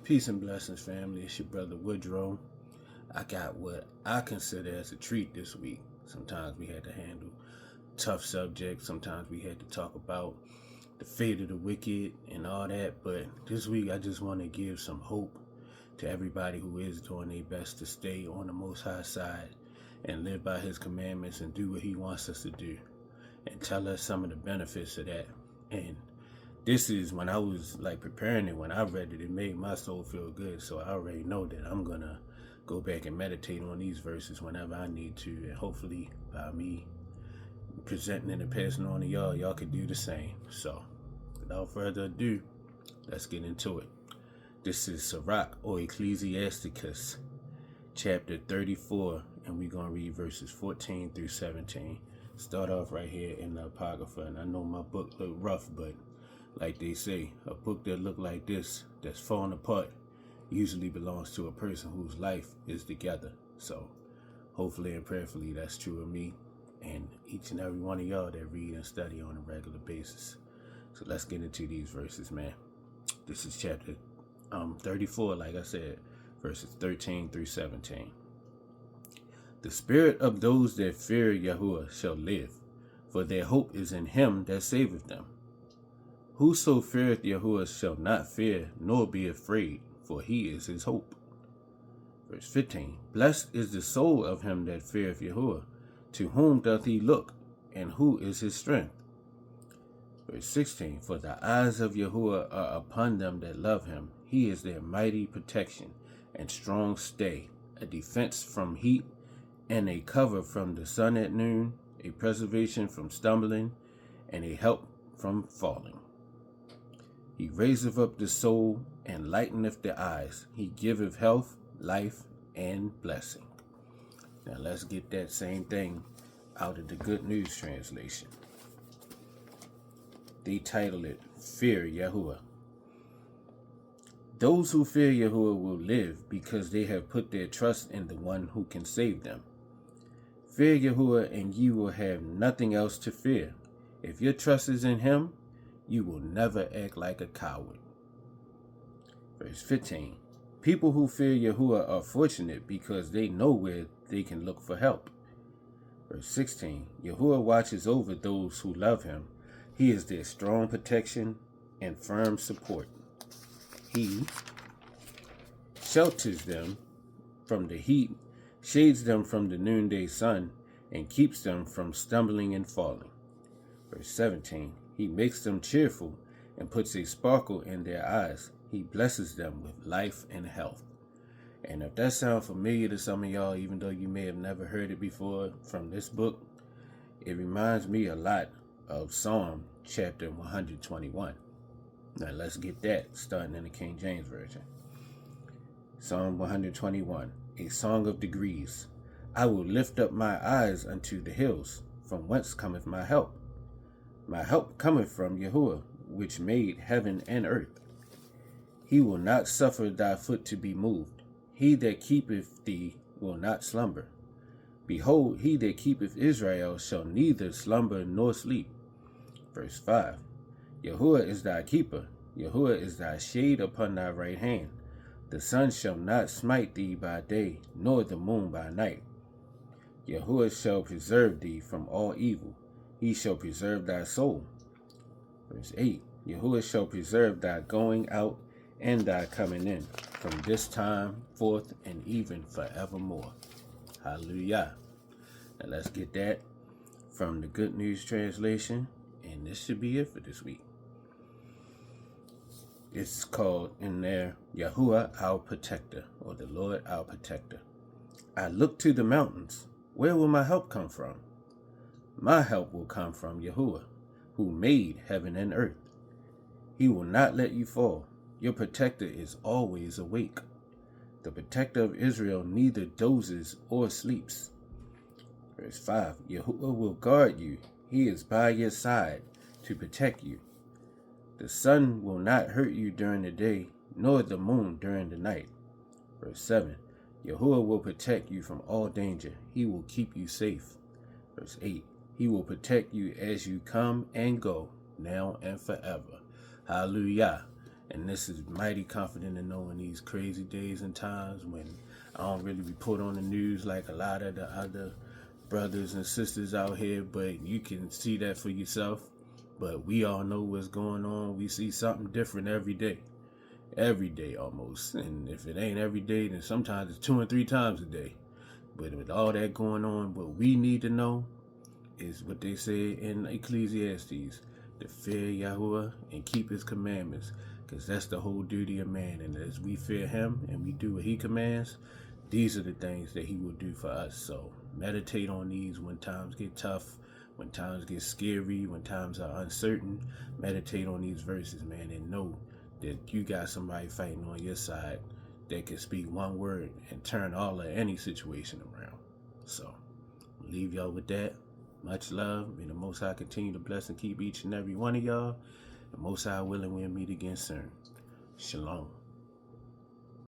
Peace and blessings, family. It's your brother Woodrow. I got what I consider as a treat this week. Sometimes we had to handle tough subjects. Sometimes we had to talk about the fate of the wicked and all that. But this week, I just want to give some hope to everybody who is doing their best to stay on the Most High side and live by His commandments and do what He wants us to do, and tell us some of the benefits of that. And this is when I was like preparing it, when I read it, it made my soul feel good. So I already know that I'm gonna go back and meditate on these verses whenever I need to, and hopefully by me presenting it and passing on to y'all, y'all could do the same. So without further ado, let's get into it. This is Sirach or Ecclesiasticus chapter 34, and we're gonna read verses 14 through 17. Start off right here in the Apocrypha, and I know my book look rough, but like they say, a book that look like this, that's falling apart, usually belongs to a person whose life is together. So hopefully and prayerfully that's true of me and each and every one of y'all that read and study on a regular basis. So let's get into these verses, man. This is chapter 34, like I said, verses 13 through 17. The spirit of those that fear Yahuwah shall live, for their hope is in Him that saveth them. Whoso feareth Yahuwah shall not fear, nor be afraid, for He is his hope. Verse 15. Blessed is the soul of him that feareth Yahuwah. To whom doth he look, and who is his strength? Verse 16. For the eyes of Yahuwah are upon them that love Him. He is their mighty protection and strong stay, a defense from heat, and a cover from the sun at noon, a preservation from stumbling, and a help from falling. He raiseth up the soul and lighteneth the eyes. He giveth health, life, and blessing. Now let's get that same thing out of the Good News Translation. They title it, Fear Yahuwah. Those who fear Yahuwah will live because they have put their trust in the one who can save them. Fear Yahuwah and you will have nothing else to fear. If your trust is in Him, you will never act like a coward. Verse 15. People who fear Yahuwah are fortunate because they know where they can look for help. Verse 16. Yahuwah watches over those who love Him. He is their strong protection and firm support. He shelters them from the heat, shades them from the noonday sun, and keeps them from stumbling and falling. Verse 17. He makes them cheerful and puts a sparkle in their eyes. He blesses them with life and health. And if that sounds familiar to some of y'all, even though you may have never heard it before from this book, it reminds me a lot of Psalm chapter 121. Now let's get that starting in the King James Version. Psalm 121, a song of degrees. I will lift up my eyes unto the hills, from whence cometh my help. My help cometh from Yahuwah, which made heaven and earth. He will not suffer thy foot to be moved. He that keepeth thee will not slumber. Behold, he that keepeth Israel shall neither slumber nor sleep. Verse 5. Yahuwah is thy keeper. Yahuwah is thy shade upon thy right hand. The sun shall not smite thee by day, nor the moon by night. Yahuwah shall preserve thee from all evil. He shall preserve thy soul. Verse 8. Yahuwah shall preserve thy going out and thy coming in, from this time forth and even forevermore. Hallelujah. Now let's get that from the Good News Translation, and this should be it for this week. It's called in there, Yahuwah our protector, or the Lord our protector. I look to the mountains. Where will my help come from? My help will come from Yahuwah, who made heaven and earth. He will not let you fall. Your protector is always awake. The protector of Israel neither dozes or sleeps. Verse 5. Yahuwah will guard you. He is by your side to protect you. The sun will not hurt you during the day, nor the moon during the night. Verse 7. Yahuwah will protect you from all danger. He will keep you safe. Verse 8. He will protect you as you come and go, now and forever. Hallelujah. And this is mighty confident to know in these crazy days and times when I don't really report on the news like a lot of the other brothers and sisters out here, but you can see that for yourself. But we all know what's going on. We see something different every day almost. And if it ain't every day, then sometimes it's 2 and 3 times a day. But with all that going on, what we need to know is what they say in Ecclesiastes, to fear Yahuwah and keep his commandments, because that's the whole duty of man. And as we fear him and we do what he commands, these are the things that he will do for us. So meditate on these when times get tough, when times get scary, when times are uncertain. Meditate on these verses, man, and know that you got somebody fighting on your side that can speak one word and turn all of any situation around. So leave y'all with that. Much love. May the Most High continue to bless and keep each and every one of y'all. The Most High willing, we'll meet again soon. Shalom.